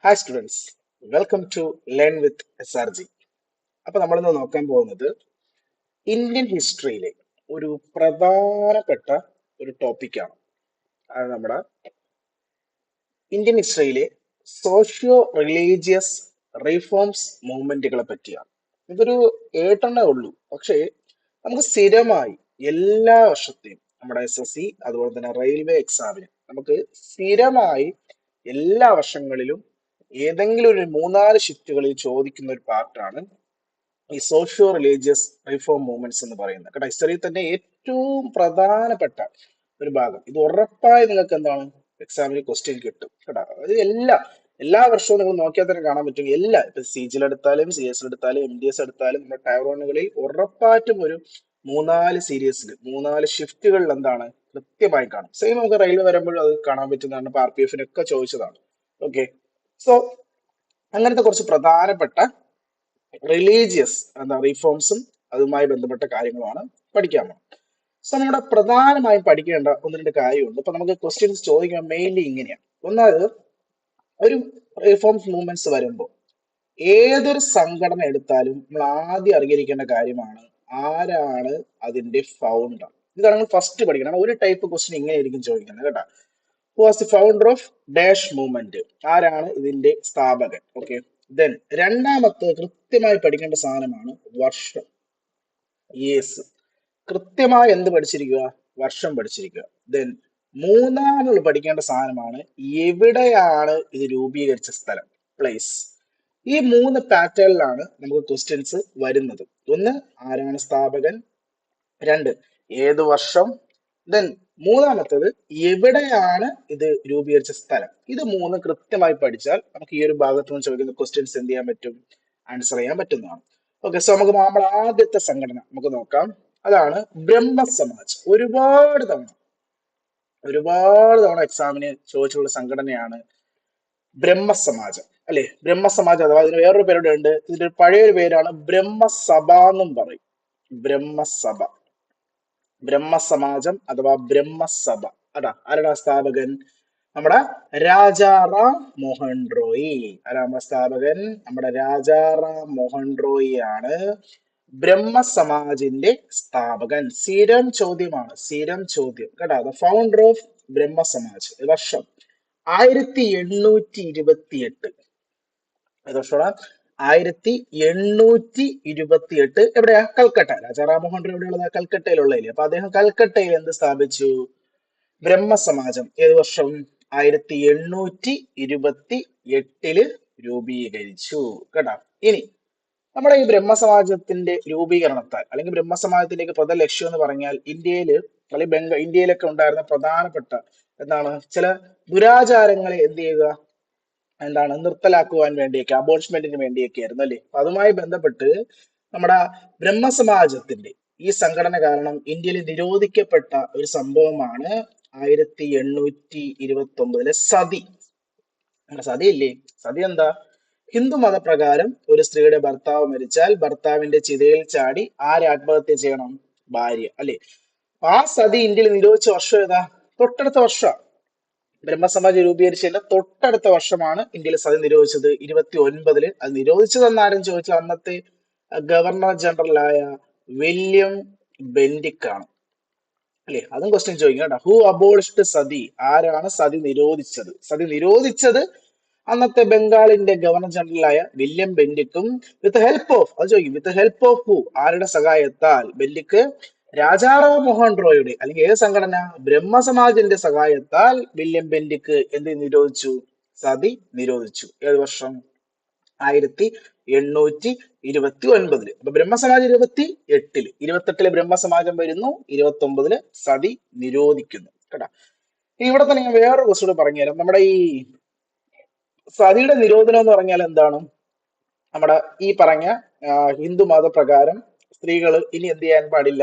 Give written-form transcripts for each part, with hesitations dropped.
Hi students, welcome to learn with SRG. അപ്പൊ നമ്മളിന്ന് നോക്കാൻ പോകുന്നത് ഇന്ത്യൻ ഹിസ്റ്ററിയിലെ ഒരു പ്രധാനപ്പെട്ട ഒരു ടോപ്പിക്കാണ്. അത് നമ്മുടെ ഇന്ത്യൻ ഹിസ്റ്ററിയിലെ സോഷ്യോ റിലീജിയസ് റീഫോംസ് മൂവ്മെന്റുകളെ പറ്റിയാണ്. ഇതൊരു ഏട്ടെണ്ണേ ഉള്ളൂ, പക്ഷേ നമുക്ക് സ്ഥിരമായി എല്ലാ വർഷത്തെയും നമ്മുടെ SSC അതുപോലെ തന്നെ റെയിൽവേ എക്സാമിന് നമുക്ക് സ്ഥിരമായി എല്ലാ വർഷങ്ങളിലും ഏതെങ്കിലും ഒരു മൂന്നാല് ഷിഫ്റ്റുകളിൽ ചോദിക്കുന്ന ഒരു പാർട്ടാണ് ഈ സോഷ്യോ റിലീജിയസ് റിഫോം മൂവ്മെന്റ്സ് എന്ന് പറയുന്നത്. കേട്ടോ, ഹിസ്റ്ററിയിൽ തന്നെ ഏറ്റവും പ്രധാനപ്പെട്ട ഒരു ഭാഗം. ഇത് ഉറപ്പായി നിങ്ങൾക്ക് എന്താണ് എക്സാമിന് ക്വസ്റ്റ്യൻ കിട്ടും. കേട്ടോ, അത് എല്ലാ വർഷവും നിങ്ങൾ നോക്കിയാൽ തന്നെ കാണാൻ പറ്റും. ഇപ്പൊ CGL എടുത്താലും CS എടുത്താലും MDS എടുത്താലും നമ്മുടെ ടയർ 1കളിൽ ഉറപ്പായിട്ടും ഒരു മൂന്നാല് സീരീസിൽ മൂന്നാല് ഷിഫ്റ്റുകളിൽ എന്താണ് കൃത്യമായി കാണും. സെയിം നമുക്ക് റെയിൽവേ വരുമ്പോഴും അത് കാണാൻ പറ്റുന്നതാണ്. ഇപ്പൊ RPF-നൊക്കെ ചോദിച്ചതാണ്. ഓക്കെ, സോ അങ്ങനത്തെ കുറച്ച് പ്രധാനപ്പെട്ട റിലീജിയസ് റീഫോംസും അതുമായി ബന്ധപ്പെട്ട കാര്യങ്ങളുമാണ് പഠിക്കാൻ പോകുന്നത്. സോ നമ്മുടെ പ്രധാനമായും പഠിക്കേണ്ട ഒന്ന് രണ്ട് കാര്യമുണ്ട്. ഇപ്പൊ നമുക്ക് ക്വസ്റ്റ്യൻസ് ചോദിക്കുമ്പോൾ മെയിൻലി ഇങ്ങനെയാണ്. ഒന്നാമത്, ഒരു റിഫോംസ് മൂവ്മെന്റ്സ് വരുമ്പോൾ ഏതൊരു സംഘടന എടുത്താലും നമ്മൾ ആദ്യം അറിഞ്ഞിരിക്കേണ്ട കാര്യമാണ് ആരാണ് അതിന്റെ ഫൗണ്ടർ. ഇതാണ് നമ്മൾ ഫസ്റ്റ് പഠിക്കണം. ഒരു ടൈപ്പ് ക്വസ്റ്റ്യൻ ഇങ്ങനെ ആയിരിക്കും ചോദിക്കുന്നത്. കേട്ടോ, who was the founder of dash movement, ആരാണ് ഇതിന്റെ സ്ഥാപകൻ. ഓക്കെ, ദെൻ രണ്ടാമത്തെ കൃത്യമായി പഠിക്കേണ്ട സാധനമാണ് വർഷം. യേസ്, കൃത്യമായി എന്ത് പഠിച്ചിരിക്കുക? വർഷം പഠിച്ചിരിക്കുക. ദെൻ മൂന്നാമത് പഠിക്കേണ്ട സാധനമാണ് എവിടെയാണ് ഇത് രൂപീകരിച്ച സ്ഥലം, പ്ലേസ്. ഈ മൂന്ന് പാറ്റേണിലാണ് നമുക്ക് ക്വസ്റ്റ്യൻസ് വരുന്നത്. ഒന്ന്, ആരാണ് സ്ഥാപകൻ. രണ്ട്, ഏത് വർഷം. ദെൻ മൂന്നാമത്തത്, എവിടെയാണ് ഇത് രൂപീകരിച്ച സ്ഥലം. ഇത് മൂന്ന് കൃത്യമായി പഠിച്ചാൽ നമുക്ക് ഈ ഒരു ഭാഗത്ത് നിന്ന് ചോദിക്കുന്ന ക്വസ്റ്റ്യൻസ് എന്ത് ചെയ്യാൻ പറ്റും? ആൻസർ ചെയ്യാൻ പറ്റുന്നതാണ്. ഓക്കെ, സോ നമുക്ക് നമ്മുടെ ആദ്യത്തെ സംഘടന നമുക്ക് നോക്കാം. അതാണ് ബ്രഹ്മസമാജ്. ഒരുപാട് തവണ എക്സാമിന് ചോദിച്ചിട്ടുള്ള സംഘടനയാണ് ബ്രഹ്മസമാജം, അല്ലെ? ബ്രഹ്മസമാജം അഥവാ ഇതിന് വേറൊരു പേരുടെ ഉണ്ട്. ഇതിന്റെ പഴയൊരു പേരാണ് ബ്രഹ്മസഭ എന്നും പറയും. ബ്രഹ്മസഭ, ബ്രഹ്മസമാജം അഥവാ ബ്രഹ്മസഭ. ആരാണ് സ്ഥാപകൻ? നമ്മുടെ രാജാറാം മോഹൻ റോയ്. ആരാ നമ്മുടെ സ്ഥാപകൻ? നമ്മുടെ രാജാറാം മോഹൻ റോയ് ആണ് ബ്രഹ്മസമാജിന്റെ സ്ഥാപകൻ. സ്ഥിരം ചോദ്യമാണ്, സ്ഥിരം ചോദ്യം. കേട്ടോ, ദ ഫൗണ്ടർ ഓഫ് ബ്രഹ്മസമാജ്. വർഷം 1828. ഏത് വർഷമാണ്? 1828. എവിടെയാ? കൽക്കട്ട. രാജാറാം മോഹൻ റോയ് എവിടെയുള്ളത്? കൽക്കട്ടയിലുള്ളതില്ലേ. അപ്പൊ അദ്ദേഹം കൽക്കട്ടയിൽ എന്ത് സ്ഥാപിച്ചു? ബ്രഹ്മസമാജം. ഏത് വർഷം? 1828 രൂപീകരിച്ചു. കേട്ടോ, ഇനി നമ്മുടെ ഈ ബ്രഹ്മസമാജത്തിന്റെ രൂപീകരണത്താൽ അല്ലെങ്കിൽ ബ്രഹ്മസമാജത്തിലേക്ക് പ്രധാന ലക്ഷ്യം എന്ന് പറഞ്ഞാൽ ഇന്ത്യയില് അല്ലെങ്കിൽ ഇന്ത്യയിലൊക്കെ ഉണ്ടായിരുന്ന പ്രധാനപ്പെട്ട ചില ദുരാചാരങ്ങളെ എന്ത് ചെയ്യുക, നിർത്തലാക്കുവാൻ വേണ്ടിയൊക്കെ, അബോളിഷ്മെന്റിന് വേണ്ടിയൊക്കെ ആയിരുന്നു, അല്ലെ? അപ്പൊ അതുമായി ബന്ധപ്പെട്ട് നമ്മുടെ ബ്രഹ്മസമാജത്തിന്റെ ഈ സംഘടന കാരണം ഇന്ത്യയിൽ നിരോധിക്കപ്പെട്ട ഒരു സംഭവമാണ് 1829 സതി. സതി ഇല്ലേ? സതി എന്താ? ഹിന്ദു മതപ്രകാരം ഒരു സ്ത്രീയുടെ ഭർത്താവ് മരിച്ചാൽ ഭർത്താവിന്റെ ചിതയിൽ ചാടി ആര് ആത്മഹത്യ ചെയ്യണം? ഭാര്യ, അല്ലെ? ആ സതി ഇന്ത്യയിൽ നിരോധിച്ച വർഷം ഏതാ? തൊട്ടടുത്ത വർഷം. ബ്രഹ്മസമാജ് രൂപീകരിച്ചതിന്റെ തൊട്ടടുത്ത വർഷമാണ് ഇന്ത്യയിൽ സതി നിരോധിച്ചത്. 29. അത് നിരോധിച്ചത് എന്നാരും ചോദിച്ചാൽ അന്നത്തെ ഗവർണർ ജനറലായ വില്യം ബെന്റിക് ആണ്, അല്ലെ? അതും ക്വസ്റ്റ്യൻ ചോദിക്കും കേട്ടോ. ഹു അബോളിഷ്ഡ് സതി, ആരാണ് സതി നിരോധിച്ചത്? സതി നിരോധിച്ചത് അന്നത്തെ ബംഗാളിന്റെ ഗവർണർ ജനറലായ വില്യം ബെന്റിക്കും വിത്ത് ഹെൽപ്പ് ഓഫ്, അത് ചോദിക്കും, വിത്ത് ഹെൽപ്പ് ഓഫ് ഹു, ആരുടെ സഹായത്താൽ? ബെന്റിക്ക് രാജാറാം മോഹൻ റോയുടെ അല്ലെങ്കിൽ ഏത് സംഘടന? ബ്രഹ്മസമാജിന്റെ സഹായത്താൽ വില്യം ബെന്റിക്ക് എന്ത് നിരോധിച്ചു? സതി നിരോധിച്ചു. ഏത് വർഷം? 1829. അപ്പൊ ബ്രഹ്മസമാജ് 28. ബ്രഹ്മസമാജം വരുന്നു, 29 സതി നിരോധിക്കുന്നു. കേട്ടാ, ഇവിടെ തന്നെ ഞാൻ വേറൊരു ക്വസ്റ്റ്യൻ പറഞ്ഞുതരാം. നമ്മുടെ ഈ സതിയുടെ നിരോധനം എന്ന് പറഞ്ഞാൽ എന്താണ്? നമ്മുടെ ഈ പറഞ്ഞ ഹിന്ദു മതപ്രകാരം സ്ത്രീകൾ ഇനി എന്ത് ചെയ്യാൻ പാടില്ല?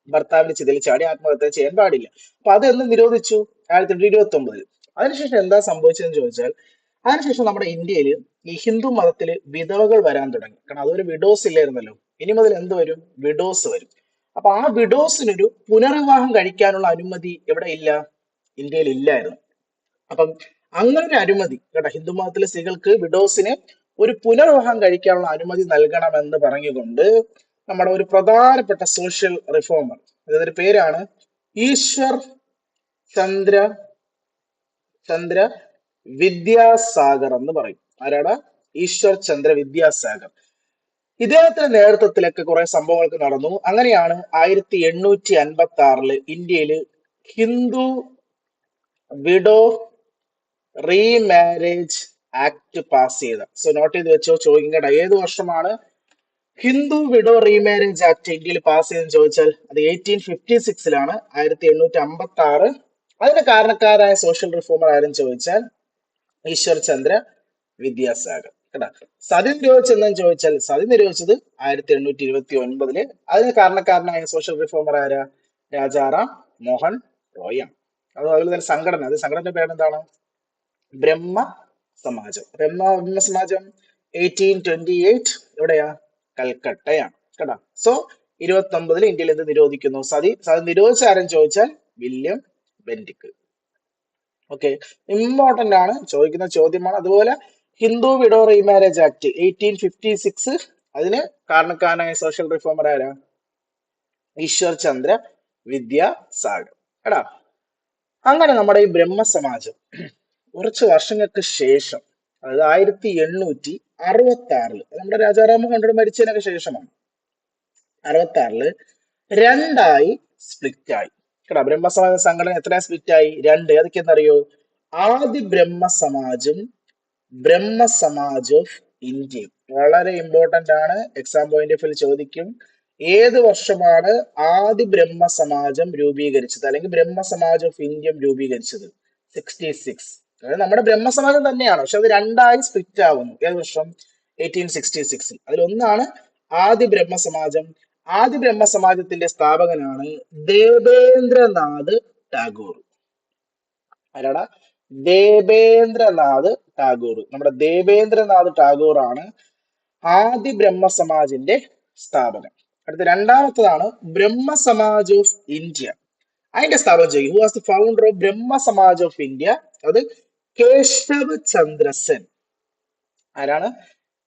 ഭർത്താവിന്റെ ചിതയിൽ ചാടി ആത്മഹത്യ ചെയ്യാൻ പാടില്ല. അപ്പൊ അതെന്ന് നിരോധിച്ചു? 1829. അതിനുശേഷം എന്താ സംഭവിച്ചതെന്ന് ചോദിച്ചാൽ, അതിനുശേഷം നമ്മുടെ ഇന്ത്യയിൽ ഈ ഹിന്ദു മതത്തില് വിധവകൾ വരാൻ തുടങ്ങി. കാരണം അതൊരു വിഡോസ് ഇല്ലായിരുന്നല്ലോ. ഇനി മുതൽ എന്ത് വരും? വിഡോസ് വരും. അപ്പൊ ആ വിഡോസിനൊരു പുനർവിവാഹം കഴിക്കാനുള്ള അനുമതി എവിടെ ഇല്ല? ഇന്ത്യയിൽ ഇല്ലായിരുന്നു. അപ്പം അങ്ങനെ ഒരു അനുമതി കേട്ടോ, ഹിന്ദു മതത്തിലെ സ്ത്രീകൾക്ക് വിഡോസിന് ഒരു പുനർവിവാഹം കഴിക്കാനുള്ള അനുമതി നൽകണമെന്ന് പറഞ്ഞുകൊണ്ട് നമ്മുടെ ഒരു പ്രധാനപ്പെട്ട സോഷ്യൽ റിഫോമർ, അതൊരു പേരാണ് ഈശ്വർ ചന്ദ്ര ചന്ദ്ര വിദ്യാസാഗർ എന്ന് പറയും. ആരാണ്? ഈശ്വർ ചന്ദ്ര വിദ്യാസാഗർ. ഇദ്ദേഹത്തിന്റെ നേതൃത്വത്തിലൊക്കെ കുറെ സംഭവങ്ങൾക്ക് നടന്നു. അങ്ങനെയാണ് 1856 ഇന്ത്യയിൽ Hindu widow remarriage act pass ചെയ്ത. സോ നോട്ട് ചെയ്ത് വെച്ചോ, ചോദിക്കും കേട്ടോ, ഏത് വർഷമാണ് ഹിന്ദു വിഡോ റീമാരേജ് ആക്ട് ഇന്ത്യയിൽ പാസ് ചെയ്തെന്ന് ചോദിച്ചാൽ അത് 1856 1856. അതിന് കാരണക്കാരായ സോഷ്യൽ റിഫോമർ ആരും ചോദിച്ചാൽ ഈശ്വർ ചന്ദ്ര വിദ്യാസാഗർ കേട്ടാ. സതി നിരോധിച്ചെന്നു ചോദിച്ചാൽ സതി നിരോധിച്ചത് 1829. അതിന് കാരണക്കാരനായ സോഷ്യൽ റിഫോമർ ആരാ? രാജാറാം മോഹൻ റോയാണ്. അതുപോലെ തന്നെ സംഘടന, അത് സംഘടനയുടെ പേരെന്താണ്? ബ്രഹ്മ സമാജം. ബ്രഹ്മ സമാജം 1828 എവിടെയാ? കൽക്കട്ടയാണ് കേട്ടാ. സോ 19 ഇന്ത്യയിൽ എന്ത് നിരോധിക്കുന്നു? സതി നിരോധിച്ച ആരും ചോദിച്ചാൽ വില്യം ബെന്റിക്. ഓക്കെ, ഇമ്പോർട്ടന്റ് ആണ്, ചോദിക്കുന്ന ചോദ്യമാണ്. അതുപോലെ ഹിന്ദു വിഡോ റീമാരേജ് ആക്ട് 1856, അതിന് കാരണക്കാരനായ സോഷ്യൽ റിഫോമർ ആരാ? ഈശ്വർ ചന്ദ്ര വിദ്യാസാഗർ എടാ. അങ്ങനെ നമ്മുടെ ഈ ബ്രഹ്മസമാജം കുറച്ച് വർഷങ്ങൾക്ക് ശേഷം, അതായത് 1866 നമ്മുടെ രാജാറാം മോഹൻ റോയ് മരിച്ചതിനൊക്കെ ശേഷമാണ്, 66 രണ്ടായി സ്പ്ലിറ്റ് ആയി കേട്ടോ. ബ്രഹ്മസമാജ സംഘടന എത്ര സ്പ്ലിറ്റ് ആയി? രണ്ട്. ഏതൊക്കെയെന്നറിയോ? ആദ്യ ബ്രഹ്മസമാജും ബ്രഹ്മ സമാജ് ഓഫ് ഇന്ത്യയും. വളരെ ഇമ്പോർട്ടന്റ് ആണ്, എക്സാം പോയിന്റ് ഓഫ് വ്യൂ ചോദിക്കും. ഏത് വർഷമാണ് ആദ്യ ബ്രഹ്മ സമാജം രൂപീകരിച്ചത്, അല്ലെങ്കിൽ ബ്രഹ്മ സമാജ് ഓഫ് ഇന്ത്യ രൂപീകരിച്ചത്? 66. അതായത് നമ്മുടെ ബ്രഹ്മസമാജം തന്നെയാണ്, പക്ഷെ അത് രണ്ടായി സ്പ്ലിറ്റ് ആവുന്നു. ഏത് വർഷം? 1866. അതിലൊന്നാണ് ആദ്യ ബ്രഹ്മസമാജം. ആദ്യ ബ്രഹ്മസമാജത്തിന്റെ സ്ഥാപകനാണ് ദേബേന്ദ്രനാഥ് ടാഗോർ. ആരാടാ? ദേബേന്ദ്രനാഥ് ടാഗോർ. നമ്മുടെ ദേബേന്ദ്രനാഥ് ടാഗോർ ആണ് ആദ്യ ബ്രഹ്മസമാജിന്റെ സ്ഥാപകൻ. അടുത്ത രണ്ടാമത്തതാണ് ബ്രഹ്മ സമാജ് ഓഫ് ഇന്ത്യ. അതിന്റെ സ്ഥാപകൻ ചെയ്യും. Who was the founder of Brahmo Samaj of India? അത് കേശവ് ചന്ദ്രസെൻ. ആരാണ്?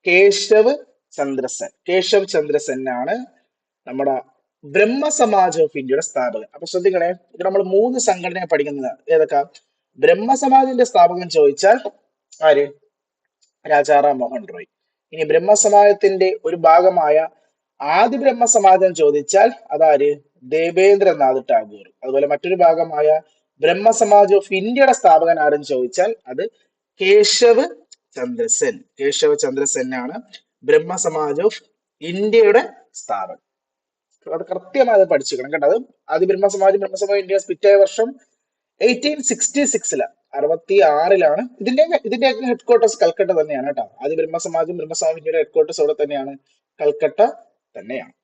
കേശവ് ചന്ദ്രസെൻ. കേശവ് ചന്ദ്രസെൻ ആണ് നമ്മുടെ ബ്രഹ്മ സമാജ് ഓഫ് ഇന്ത്യയുടെ സ്ഥാപകൻ. അപ്പൊ ശ്രദ്ധിക്കണേ, ഇത് നമ്മൾ 3 സംഘടനയെ പഠിക്കുന്നത്. ഏതൊക്കെ? ബ്രഹ്മസമാജിന്റെ സ്ഥാപകൻ ചോദിച്ചാൽ ആര്? രാജാറാം മോഹൻ റോയ്. ഇനി ബ്രഹ്മസമാജത്തിന്റെ ഒരു ഭാഗമായ ആദ്യ ബ്രഹ്മസമാജം ചോദിച്ചാൽ അതാര്? ദേബേന്ദ്രനാഥ് ടാഗോർ. അതുപോലെ മറ്റൊരു ഭാഗമായ ബ്രഹ്മസമാജ് ഓഫ് ഇന്ത്യയുടെ സ്ഥാപകൻ ആരെന്ന് ചോദിച്ചാൽ അത് കേശവ് ചന്ദ്രസെൻ. കേശവ് ചന്ദ്രസെൻ ആണ് ബ്രഹ്മസമാജ് ഓഫ് ഇന്ത്യയുടെ സ്ഥാപകൻ. അത് കൃത്യമായി അത് പഠിച്ചിരിക്കണം കേട്ടോ. അത് ആദ്യ ബ്രഹ്മസമാജ് ഇന്ത്യ സ്പിറ്റ് ആയ വർഷം 1866. 66 ഇതിന്റെയൊക്കെ ഹെഡ്ക്വാർട്ടേഴ്സ് കൽക്കട്ട തന്നെയാണ് കേട്ടോ. ആദ്യ ബ്രഹ്മസമാജും ഇന്ത്യയുടെ ഹെഡ്ക്വാർട്ടേഴ്സ് അവിടെ തന്നെയാണ്, കൽക്കട്ട തന്നെയാണ്.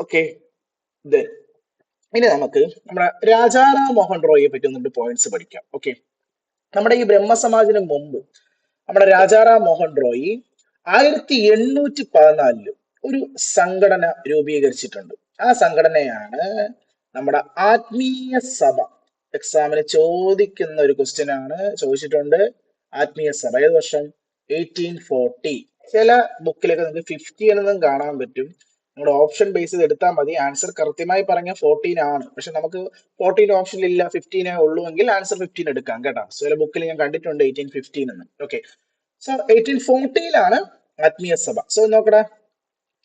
ഓക്കെ, ഇനി നമുക്ക് നമ്മുടെ രാജാറാം മോഹൻ റോയിയെ പറ്റി ഒന്നിട്ട് പോയിന്റ്സ് പഠിക്കാം. ഓക്കെ, നമ്മുടെ ഈ ബ്രഹ്മസമാജിന് മുമ്പ് നമ്മുടെ രാജാറാം മോഹൻ റോയി 1814 ഒരു സംഘടന രൂപീകരിച്ചിട്ടുണ്ട്. ആ സംഘടനയാണ് നമ്മുടെ ആത്മീയ സഭ. എക്സാമിന് ചോദിക്കുന്ന ഒരു ക്വസ്റ്റ്യൻ ആണ്, ചോദിച്ചിട്ടുണ്ട്. ആത്മീയ സഭ ഏത് വർഷം? 1840. ചില ബുക്കിലൊക്കെ നിങ്ങൾക്ക് 50 എന്നതും കാണാൻ പറ്റും. നമ്മുടെ ഓപ്ഷൻ ബേസ് ചെയ്ത് എടുത്താൽ മതി. ആൻസർ കൃത്യമായി പറഞ്ഞ 14 ആണ്, പക്ഷെ നമുക്ക് 14 ഓപ്ഷൻ ഇല്ല, 15 ഉള്ളൂ എങ്കിൽ ആൻസർ 15 എടുക്കാം കേട്ടോ. സോ ചില ബുക്കിൽ ഞാൻ കണ്ടിട്ടുണ്ട് 1815 എന്ന്. ഓക്കെ, സോ 1840 ആത്മീയ സഭ. സോ നോക്കടാ,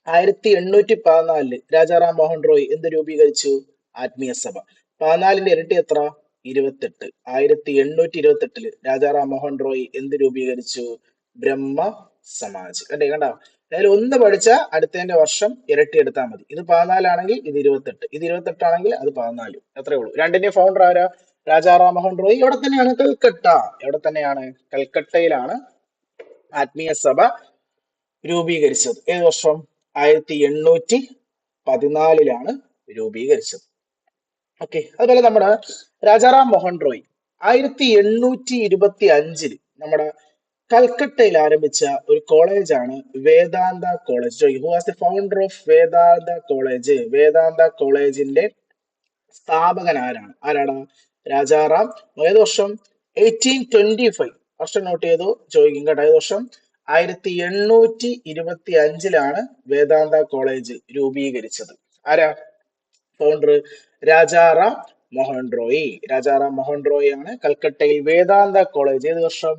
1814 രാജാറാം മോഹൻ റോയ് എന്ത് രൂപീകരിച്ചു? ആത്മീയ സഭ. 14ന്റെ ഇരട്ടി എത്ര? 28. 1828 രാജാറാം മോഹൻ റോയ് എന്ത് രൂപീകരിച്ചു? ബ്രഹ്മ സമാജ്. കണ്ടോ? അതായത് ഒന്ന് പഠിച്ചാൽ അടുത്തതിന്റെ വർഷം ഇരട്ടി എടുത്താൽ മതി. ഇത് 14 ആണെങ്കിൽ ഇത് 28, ഇത് 28 ആണെങ്കിൽ അത് 14. അത്രേ ഉള്ളൂ. രണ്ടിന്റെ ഫൗണ്ടർ ആരാ? രാജാറാം മോഹൻ റോയ്. എവിടെ തന്നെയാണ്? കൽക്കട്ട. എവിടെ തന്നെയാണ്? കൽക്കട്ടയിലാണ് ആത്മീയ സഭ രൂപീകരിച്ചത്. ഏത് വർഷം? 1814 രൂപീകരിച്ചത്. ഓക്കെ, അതുപോലെ നമ്മുടെ രാജാറാം മോഹൻ റോയ് 1825 നമ്മുടെ കൽക്കട്ടയിൽ ആരംഭിച്ച ഒരു കോളേജാണ് Vedanta college. Who was the founder of Vedanta college? Vedanta കോളേജിന്റെ സ്ഥാപകൻ ആരാണ്? രാജാറാം. ഏത് വർഷം? 1825 വർഷം നോട്ട് ചെയ്തു, ചോദിക്കും കേട്ടോ. ഏത് വർഷം? 1825 വേദാന്ത കോളേജ് രൂപീകരിച്ചത്. ആരാ ഫൗണ്ടർ? രാജാറാം മോഹൻ റോയ്. രാജാറാം മോഹൻ റോയ് ആണ് കൽക്കട്ടയിൽ വേദാന്ത കോളേജ് ഏത് വർഷം?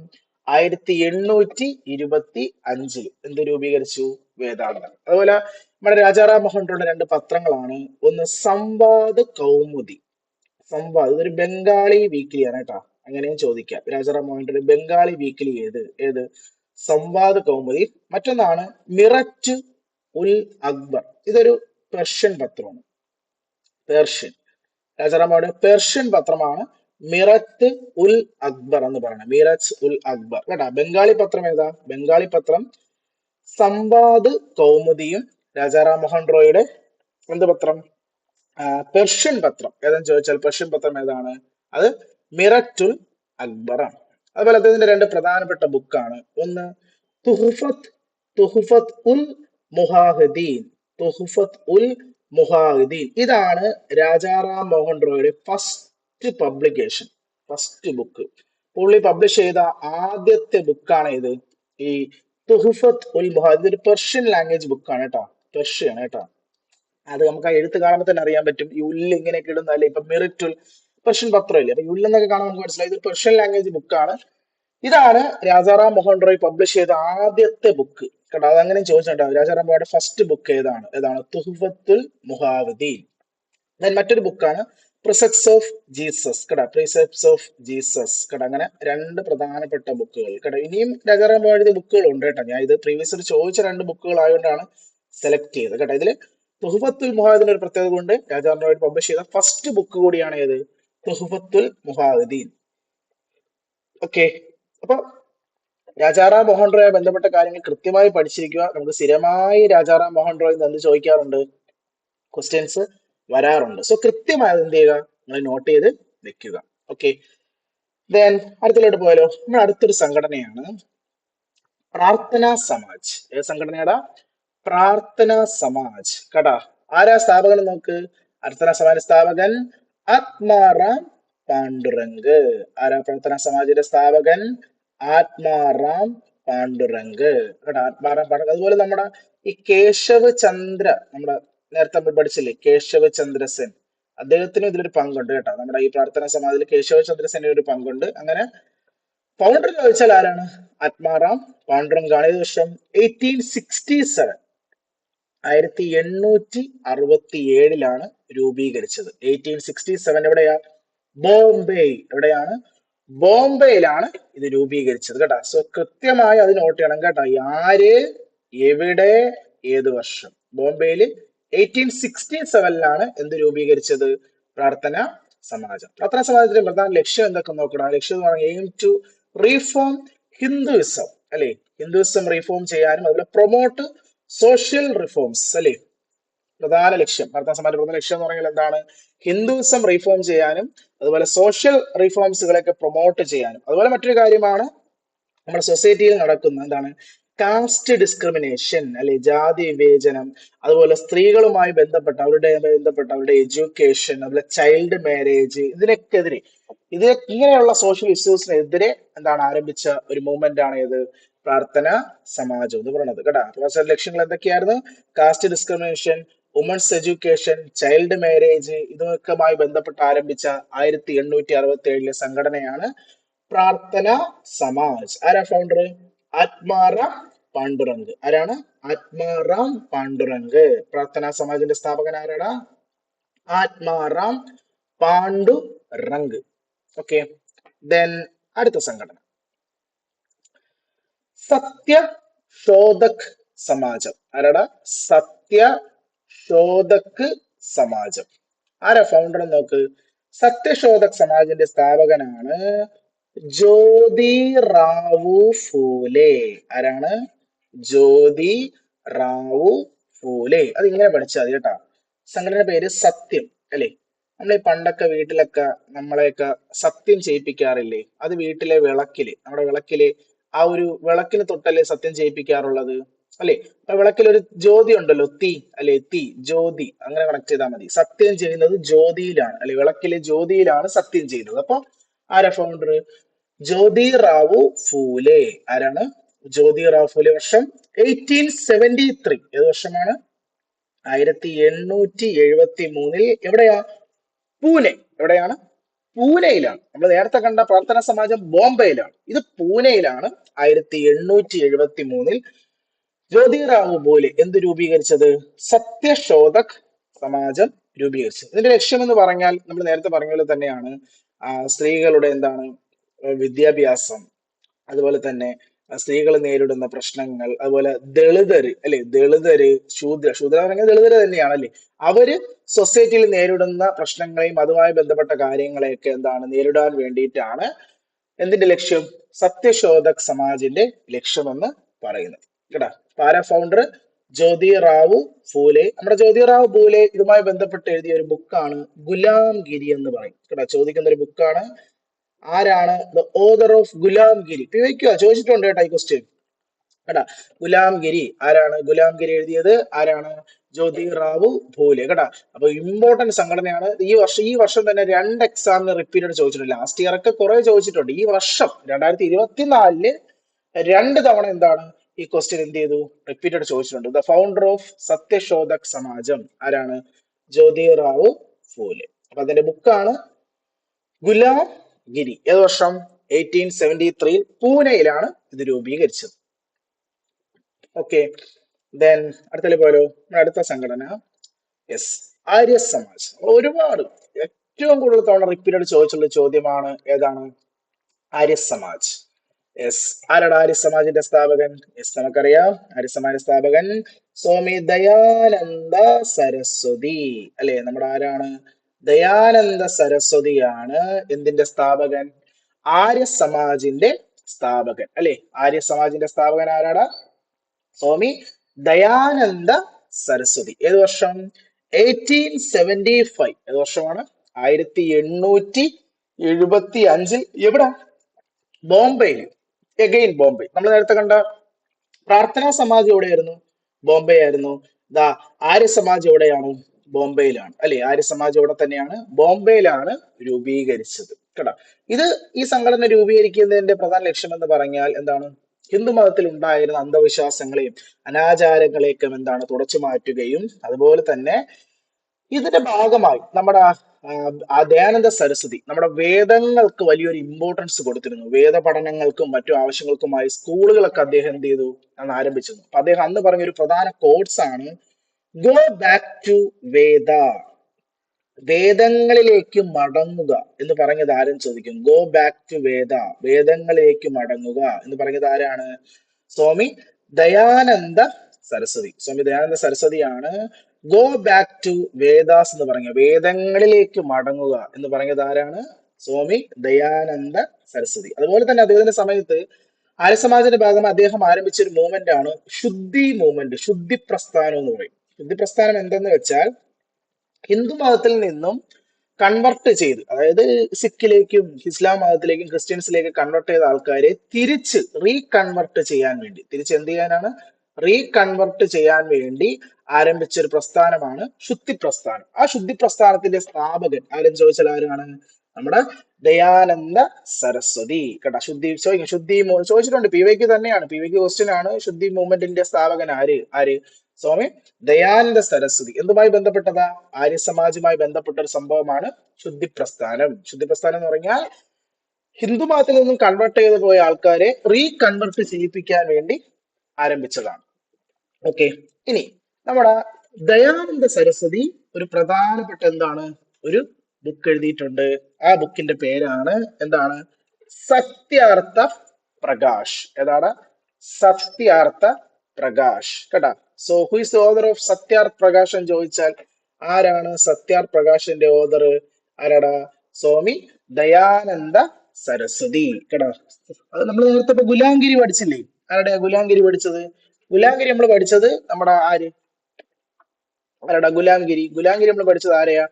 1825 എന്ത് രൂപീകരിച്ചു? വേദാന്ത. അതുപോലെ നമ്മുടെ രാജാറാം മോഹൻ റോയുടെ രണ്ട് പത്രങ്ങളാണ്. ഒന്ന് സംവാദ് കൗമുദി. സംവാദ് ഇതൊരു ബംഗാളി വീക്കിലിയാണ് കേട്ടോ, അങ്ങനെയും ചോദിക്കാം. രാജാറാം മോഹൻ റോയുടെ ബംഗാളി വീക്കിലി ഏത്? സംവാദ് കൗമുദി. മറ്റൊന്നാണ് മിററ്റ് ഉൽ അക്ബർ. ഇതൊരു പെർഷ്യൻ പത്രമാണ്. പേർഷ്യൻ. രാജാറാം മോഹൻ പേർഷ്യൻ പത്രമാണ് മിറത്ത് ഉൽ അക്ബർ എന്ന് പറയുന്നത്. മിറത്ത് ഉൽ അക്ബർ കേട്ടാ. ബംഗാളി പത്രം ഏതാ? ബംഗാളി പത്രം സംവാദ് കൗമുദിയും രാജാറാം മോഹൻ റോയുടെ എന്ത് പത്രം? പെർഷ്യൻ പത്രം ഏതെന്ന് ചോദിച്ചാൽ പെർഷ്യൻ പത്രം ഏതാണ്? അത് മിററ്റുൽ അക്ബർ ആണ്. അതുപോലെ അദ്ദേഹത്തിന്റെ രണ്ട് പ്രധാനപ്പെട്ട ബുക്കാണ്. ഒന്ന് തുഹ്ഫത്ത് ഉൽ മുഹാഹിദീൻ. തുഹ്ഫത്ത് ഉൽ മുഹാഹിദീൻ. ഇതാണ് രാജാറാം മോഹൻ റോയുടെ ഫസ്റ്റ് പബ്ലിക്കേഷൻ, ഫസ്റ്റ് ബുക്ക്. പുള്ളി പബ്ലിഷ് ചെയ്ത ആദ്യത്തെ ബുക്കാണ് ഇത്, ഈ തുഹ്ഫത്ത് ഉൽ മുഹാഹിദീൻ. ഒരു പെർഷ്യൻ ലാംഗ്വേജ് ബുക്കാണ് കേട്ടോ, പെർഷ്യൻ കേട്ടോ. അത് നമുക്ക് ആ എഴുത്ത് കാണുമ്പോൾ തന്നെ അറിയാൻ പറ്റും. ഈ ഉല്ല് ഇങ്ങനെയൊക്കെ ഇടുന്നല്ലേ. ഇപ്പൊ മിറിറ്റുൽ പെർഷ്യൻ പത്രമില്ലേ, അപ്പൊ ഈ ഉല്ലെന്നൊക്കെ കാണാൻ നമുക്ക് മനസ്സിലായി ഇത് പെർഷ്യൻ ലാംഗ്വേജ് ബുക്കാണ്. ഇതാണ് രാജാറാം മോഹൻ റോയ് പബ്ലിഷ് ചെയ്ത ആദ്യത്തെ ബുക്ക് കേട്ടോ. അതങ്ങനെ ചോദിച്ചിട്ടുണ്ടാവും. രാജാറാം മോഹൻ ഫസ്റ്റ് ബുക്ക് ഏതാണ്? തുഹ്ഫത്തുൽ മുഹാഹിദീൻ. ദെൻ മറ്റൊരു ബുക്കാണ് പ്രിസെപ്റ്റ്സ് ഓഫ് ജീസസ് കേട്ടോ, പ്രിസെപ്റ്റ്സ് ഓഫ് ജീസസ് കേട്ടോ. അങ്ങനെ രണ്ട് പ്രധാനപ്പെട്ട ബുക്കുകൾ കേട്ടോ. ഇനിയും രാജാറാം മോഹൻ എഴുതിയ ബുക്കുകൾ ഉണ്ട് കേട്ടോ. ഞാൻ ഇത് പ്രീവിയസ് ചോദിച്ച രണ്ട് ബുക്കുകൾ ആയതുകൊണ്ടാണ് സെലക്ട് ചെയ്തത് കേട്ടോ. ഇതില് തുഹ്ഫത്തുൽ മുഹാഹിദീൻ ഒരു പ്രത്യേകത കൊണ്ട് രാജാറാം മോഹൻ പബ്ലിഷ് ചെയ്ത ഫസ്റ്റ് ബുക്ക് കൂടിയാണ് ഏത്? തുഹ്ഫത്തുൽ മുഹാഹിദീൻ. ഓക്കെ. അപ്പൊ രാജാറാം മോഹൻ റോയുമായി ബന്ധപ്പെട്ട കാര്യങ്ങൾ കൃത്യമായി പഠിച്ചിരിക്കുക. നമുക്ക് സ്ഥിരമായി രാജാറാം മോഹൻ റോയ് എന്ത് ചോദിക്കാറുണ്ട്? ക്വസ്റ്റ്യൻസ് വരാറുണ്ട്. സോ കൃത്യമായത് എന്ത് ചെയ്യുക? നിങ്ങൾ നോട്ട് ചെയ്ത് വെക്കുക. ഓക്കെ. ദെൻ അടുത്തിലോട്ട് പോയാലോ. നമ്മുടെ അടുത്തൊരു സംഘടനയാണ് പ്രാർത്ഥനാ സമാജ്. ഏത് സംഘടനയാടാ? പ്രാർത്ഥനാ സമാജ് കേട്ടാ. ആരാ സ്ഥാപകൻ നോക്ക്? പ്രാർത്ഥനാ സമാജ് സ്ഥാപകൻ ആത്മാറാം പാണ്ഡുരംഗ്. ആരാ പ്രാർത്ഥനാ സമാജിന്റെ സ്ഥാപകൻ? ആത്മാറാം പാണ്ഡുരംഗ് കേട്ടോ. ആത്മാറാം പാണ്ഡുരംഗ്. അതുപോലെ നമ്മുടെ ഈ കേശവ് ചന്ദ്ര, നമ്മുടെ നേരത്തെ നമ്മൾ പഠിച്ചില്ലേ കേശവ് ചന്ദ്ര സെൻ, അദ്ദേഹത്തിനും ഇതിലൊരു പങ്കുണ്ട് കേട്ടോ. നമ്മുടെ ഈ പ്രാർത്ഥനാ സമാജിൽ കേശവ് ചന്ദ്ര സെന് ഒരു പങ്കുണ്ട്. അങ്ങനെ ഫൗണ്ടർ ചോദിച്ചാൽ ആരാണ്? ആത്മാറാം പാണ്ഡുരംഗ് ആണ്. ഏത് വർഷം? 1867 1867 രൂപീകരിച്ചത്. 1867 എവിടെയാ? ബോംബെ. എവിടെയാണ്? ബോംബെയിലാണ് ഇത് രൂപീകരിച്ചത് കേട്ടോ. സോ കൃത്യമായി അത് നോട്ട് ചെയ്യണം കേട്ടോ. ആര്, എവിടെ, ഏത് വർഷം? ബോംബെയില് 1867 എന്ത് രൂപീകരിച്ചത്? പ്രാർത്ഥന സമാജം. പ്രാർത്ഥന സമാജത്തിന്റെ പ്രധാന ലക്ഷ്യം എന്തൊക്കെ നോക്കണം? ലക്ഷ്യം എന്ന് പറഞ്ഞാൽ എയിം ടു റീഫോം ഹിന്ദുയിസം അല്ലെ. ഹിന്ദുയിസം റീഫോം ചെയ്യാനും അതുപോലെ പ്രൊമോട്ട് സോഷ്യൽ റിഫോംസ് അല്ലെ. പ്രധാന ലക്ഷ്യം പ്രാർത്ഥന സമാജത്തിന്റെ പ്രധാന ലക്ഷ്യം എന്ന് പറഞ്ഞാൽ എന്താണ്? ഹിന്ദുയിസം റീഫോം ചെയ്യാനും അതുപോലെ സോഷ്യൽ റിഫോംസുകളൊക്കെ പ്രൊമോട്ട് ചെയ്യാനും. അതുപോലെ മറ്റൊരു കാര്യമാണ് നമ്മുടെ സൊസൈറ്റിയിൽ നടക്കുന്ന എന്താണ്? കാസ്റ്റ് ഡിസ്ക്രിമിനേഷൻ അല്ലെ, ജാതി വിവേചനം. അതുപോലെ സ്ത്രീകളുമായി ബന്ധപ്പെട്ട അവരുടെ എഡ്യൂക്കേഷൻ, അതുപോലെ ചൈൽഡ് മാരേജ്, ഇതിനൊക്കെതിരെ ഇങ്ങനെയുള്ള സോഷ്യൽ ഇഷ്യൂസിനെതിരെ എന്താണ് ആരംഭിച്ച ഒരു മൂവ്മെന്റ് ആണ് ഏത്? പ്രാർത്ഥന സമാജം എന്ന് പറയുന്നത് കേട്ടോ. പ്രൊഫസർ ലക്ഷ്യങ്ങൾ എന്തൊക്കെയായിരുന്നു? Caste discrimination, women's education, child marriage, ഇതൊക്കെയുമായി ബന്ധപ്പെട്ട് ആരംഭിച്ച 1867 സംഘടനയാണ് പ്രാർത്ഥന സമാജ്. ആരാ ഫൗണ്ടർ? ആത്മാറാം പാണ്ഡുരംഗ്. ആരാണ്? ആത്മാറാം പാണ്ഡുരംഗ്. പ്രാർത്ഥന സമാജിന്റെ സ്ഥാപകൻ ആരാടാ? ആത്മാറാം പാണ്ഡുരംഗ്. ഓക്കെ. ദെൻ അടുത്ത സംഘടന സത്യശോധക് സമാജം. ആരാടാ? സത്യശോധക് സമാജം. ആരാ ഫൗണ്ടർ നോക്ക്? സത്യശോധക് സമാജിന്റെ സ്ഥാപകനാണ് ജ്യോതിറാവു ഫൂലെ. ആരാണ്? ജ്യോതിറാവു ഫൂലെ. അത് ഇങ്ങനെ പഠിച്ചാൽ മതി കേട്ടാ. സംഘടന പേര് സത്യം അല്ലെ. നമ്മൾ ഈ പണ്ടൊക്കെ വീട്ടിലൊക്കെ നമ്മളെയൊക്കെ സത്യം ചെയ്യിപ്പിക്കാറില്ലേ? അത് വീട്ടിലെ വിളക്കില്, നമ്മുടെ വിളക്കില് ആ ഒരു വിളക്കിന് തൊട്ടല്ലേ സത്യം ചെയ്യിപ്പിക്കാറുള്ളത് അല്ലെ. അപ്പൊ വിളക്കിൽ ഒരു ജ്യോതി ഉണ്ടല്ലോ, തീ അല്ലെ, തീ ജ്യോതി, അങ്ങനെ കണക്ട് ചെയ്താൽ മതി. സത്യം ചെയ്യുന്നത് ജ്യോതിയിലാണ് അല്ലെ, വിളക്കിലെ ജ്യോതിയിലാണ് സത്യം ചെയ്യുന്നത്. അപ്പൊ ആരാ ഫൗണ്ടർ? ജ്യോതിറാവു ഫൂലെ. ആരാണ്? ജ്യോതിറാവു ഫൂലെ. വർഷം 1873. ഏത് വർഷമാണ്? 1873. എവിടെയാ? പൂനെ. എവിടെയാണ്? പൂനെയിലാണ്. നമ്മൾ നേരത്തെ കണ്ട പ്രാർത്ഥനാ സമാജം ബോംബെയിലാണ്. ഇത് പൂനെയിലാണ് 1873 ജ്യോതിറാവു ഫൂലെ എന്ത് രൂപീകരിച്ചത്? സത്യശോധക് സമാജം രൂപീകരിച്ചത്. ഇതിന്റെ ലക്ഷ്യം എന്ന് പറഞ്ഞാൽ നമ്മൾ നേരത്തെ പറഞ്ഞ പോലെ തന്നെയാണ്. സ്ത്രീകളുടെ എന്താണ് വിദ്യാഭ്യാസം, അതുപോലെ തന്നെ സ്ത്രീകൾ നേരിടുന്ന പ്രശ്നങ്ങൾ, അതുപോലെ ദളിതര് അല്ലെ, ദളിതര്, ശൂദ്ര പറഞ്ഞാൽ ദളിതര് തന്നെയാണ് അല്ലെ, അവര് സൊസൈറ്റിയിൽ നേരിടുന്ന പ്രശ്നങ്ങളെയും അതുമായി ബന്ധപ്പെട്ട കാര്യങ്ങളെയൊക്കെ എന്താണ് നേരിടാൻ വേണ്ടിയിട്ടാണ് എന്തിന്റെ ലക്ഷ്യം? സത്യശോധക് സമാജിന്റെ ലക്ഷ്യമെന്ന് പറയുന്നത് കേട്ടാ. ആരാ ഫൗണ്ടർ? ജ്യോതിറാവു ഫൂലെ. നമ്മുടെ ജ്യോതിറാവു ഫൂലെ ഇതുമായി ബന്ധപ്പെട്ട് എഴുതിയ ഒരു ബുക്കാണ് ഗുലാംഗിരി എന്ന് പറയും കേട്ടാ. ചോദിക്കുന്ന ഒരു ബുക്കാണ്. ആരാണ് ദ ഓതർ ഓഫ് ഗുലാംഗിരി? ചോദിക്കുക, ചോദിച്ചിട്ടുണ്ട് കേട്ടോ ഈ ക്വസ്റ്റ്യൻ കേട്ടാ. ഗുലാംഗിരി ആരാണ്? ഗുലാംഗിരി എഴുതിയത് ആരാണ്? ജ്യോതിറാവു ഫൂലെ കേട്ടാ. അപ്പൊ ഇമ്പോർട്ടന്റ് സംഘടനയാണ്. ഈ വർഷം തന്നെ 2 എക്സാമിന് റിപ്പീറ്റഡ് ചോദിച്ചിട്ടുണ്ട്. ലാസ്റ്റ് ഇയർ ഒക്കെ കുറെ ചോദിച്ചിട്ടുണ്ട്. ഈ വർഷം 2024 2 തവണ എന്താണ് ഈ ക്വസ്റ്റ്യൻ എന്ത് ചെയ്തു? റിപ്പീറ്റഡ് ചോദിച്ചിട്ടുണ്ട്. ദ ഫൗണ്ടർ ഓഫ് സത്യശോധക് സമാജം ആരാണ്? ജ്യോതിറാവു ഫൂലെ. അപ്പൊ അതിന്റെ ബുക്കാണ് ഗുലാം ഗിരി. ഏത് വർഷം? 1873 പൂനെയിലാണ് ഇത് രൂപീകരിച്ചത്. ഓക്കെ, ദെൻ അടുത്തതിൽ പോലോ. അടുത്ത സംഘടന യെസ്, ആര്യ സമാജ്. ഒരുപാട് ഏറ്റവും കൂടുതൽ തവണ റിപ്പീറ്റഡ് ചോദിച്ചുള്ള ചോദ്യമാണ്. ഏതാണ്? ആര്യ സമാജ്. യെസ്, ആരാണ് ആര്യ സമാജിന്റെ സ്ഥാപകൻ? യെസ്, നമുക്കറിയാം. ആര്യ സമാജ സ്ഥാപകൻ സ്വാമി ദയാനന്ദ സരസ്വതി അല്ലെ. നമ്മുടെ ആരാണ്? ദയാനന്ദ സരസ്വതിയാണ് എന്തിന്റെ സ്ഥാപകൻ? ആര്യ സമാജിന്റെ സ്ഥാപകൻ അല്ലെ. ആര്യ സമാജിന്റെ സ്ഥാപകൻ ആരാണ്? സ്വാമി ദയാനന്ദ സരസ്വതി. ഏത് വർഷം? 1875. ഏത് വർഷമാണ്? 1875. എവിടെ? ബോംബെയിൽ. എഗെയിൻ ബോംബെ. നമ്മൾ നേരത്തെ കണ്ട പ്രാർത്ഥനാ സമാജം എവിടെയായിരുന്നു? ബോംബെ ആയിരുന്നു. ദാ ആര്യ സമാജം എവിടെയാണ്? ബോംബെയിലാണ് അല്ലെ. ആര്യ സമാജം ഇവിടെ തന്നെയാണ്, ബോംബെയിലാണ് രൂപീകരിച്ചത് കേട്ടോ. ഈ സംഘടന രൂപീകരിക്കുന്നതിന്റെ പ്രധാന ലക്ഷ്യം എന്ന് പറഞ്ഞാൽ എന്താണ്? ഹിന്ദു മതത്തിൽ ഉണ്ടായിരുന്ന അന്ധവിശ്വാസങ്ങളെയും അനാചാരങ്ങളെയൊക്കെ എന്താണ് തുടച്ചു മാറ്റുകയും, അതുപോലെ തന്നെ ഇതിന്റെ ഭാഗമായി നമ്മുടെ ദയാനന്ദ സരസ്വതി നമ്മുടെ വേദങ്ങൾക്ക് വലിയൊരു ഇമ്പോർട്ടൻസ് കൊടുത്തിരുന്നു. വേദ പഠനങ്ങൾക്കും മറ്റു ആവശ്യങ്ങൾക്കുമായി സ്കൂളുകളൊക്കെ അദ്ദേഹം എന്ത് ചെയ്തു? അന്ന് ആരംഭിച്ചിരുന്നു. അപ്പൊ അദ്ദേഹം അന്ന് പറഞ്ഞ ഒരു പ്രധാന കോട്സ് ആണ് ഗോ ബാക്ക് ടു വേദ. വേദങ്ങളിലേക്ക് മടങ്ങുക എന്ന് പറഞ്ഞത് ആരും ചോദിക്കും. ഗോ ബാക്ക് ടു വേദ, വേദങ്ങളിലേക്ക് മടങ്ങുക എന്ന് പറഞ്ഞത് ആരാണ്? സ്വാമി ദയാനന്ദ സരസ്വതി. സ്വാമി ദയാനന്ദ സരസ്വതിയാണ് ഗോ ബാക്ക് ടു വേദാസ് എന്ന് പറഞ്ഞ, വേദങ്ങളിലേക്ക് മടങ്ങുക എന്ന് പറഞ്ഞത് ആരാണ്? സ്വാമി ദയാനന്ദ സരസ്വതി. അതുപോലെ തന്നെ അദ്ദേഹത്തിന്റെ സമയത്ത് ആര്യസമാജത്തിന്റെ ഭാഗമായി അദ്ദേഹം ആരംഭിച്ച ഒരു മൂവ്മെന്റ് ആണ് ശുദ്ധി മൂവ്മെന്റ്, ശുദ്ധി പ്രസ്ഥാനം എന്ന് പറയും. ശുദ്ധി പ്രസ്ഥാനം എന്തെന്ന് വെച്ചാൽ ഹിന്ദു മതത്തിൽ നിന്നും കൺവെർട്ട് ചെയ്ത്, അതായത് സിഖിലേക്കും ഇസ്ലാം മതത്തിലേക്കും ക്രിസ്ത്യൻസിലേക്കും കൺവെർട്ട് ചെയ്ത ആൾക്കാരെ തിരിച്ച് റീകൺവെർട്ട് ചെയ്യാൻ വേണ്ടി, തിരിച്ച് എന്ത് ചെയ്യാനാണ്? റീകൺവെർട്ട് ചെയ്യാൻ വേണ്ടി ആരംഭിച്ച ഒരു പ്രസ്ഥാനമാണ് ശുദ്ധി പ്രസ്ഥാനം. ആ ശുദ്ധി പ്രസ്ഥാനത്തിന്റെ സ്ഥാപകൻ ആരും ചോദിച്ചാൽ ആരാണ്? നമ്മുടെ ദയാനന്ദ സരസ്വതി കേട്ടോ. ശുദ്ധി ചോദിച്ചിട്ടുണ്ട്. PYQ തന്നെയാണ്, PYQ ക്വസ്റ്റ്യൻ ആണ്. ശുദ്ധി മൂവ്മെന്റിന്റെ സ്ഥാപകൻ ആര്? സ്വാമി ദയാനന്ദ സരസ്വതി. എന്തുമായി ബന്ധപ്പെട്ടതാ? ആര്യ സമാജുമായി ബന്ധപ്പെട്ട ഒരു സംഭവമാണ് ശുദ്ധി പ്രസ്ഥാനം. ശുദ്ധി പ്രസ്ഥാനം എന്ന് പറഞ്ഞാൽ ഹിന്ദു മതത്തിൽ നിന്നും കൺവെർട്ട് ചെയ്ത് പോയ ആൾക്കാരെ റീകൺവെർട്ട് ചെയ്യിപ്പിക്കാൻ വേണ്ടി ആരംഭിച്ചതാണ്. ഓക്കെ, ഇനി നമ്മുടെ ദയാനന്ദ സരസ്വതി ഒരു പ്രധാനപ്പെട്ട എന്താണ്? ഒരു ബുക്ക് എഴുതിയിട്ടുണ്ട്. ആ ബുക്കിന്റെ പേരാണ് എന്താണ്? സത്യാർത്ഥ പ്രകാശ്. ഏതാണ്? സത്യാർത്ഥ പ്രകാശ് കേട്ടാ. So who is the author of Satyarth Prakash എന്ന് ചോദിച്ചാൽ ആരാണ് സത്യാർത്ഥ പ്രകാശിന്റെ ഓതർ? ആരാടാ? സ്വാമി ദയാനന്ദ സരസ്വതി കേട്ടാ. അത് നമ്മൾ നേരത്തെ ഇപ്പൊ ഗുലാംഗിരി പഠിച്ചില്ലേ? ആരുടെയാ ഗുലാംഗിരി പഠിച്ചത്? ഗുലാംഗിരി നമ്മൾ പഠിച്ചത് നമ്മുടെ ആരാടാ? ഗുലാംഗിരി നമ്മൾ പഠിച്ചത് ആരെയാ?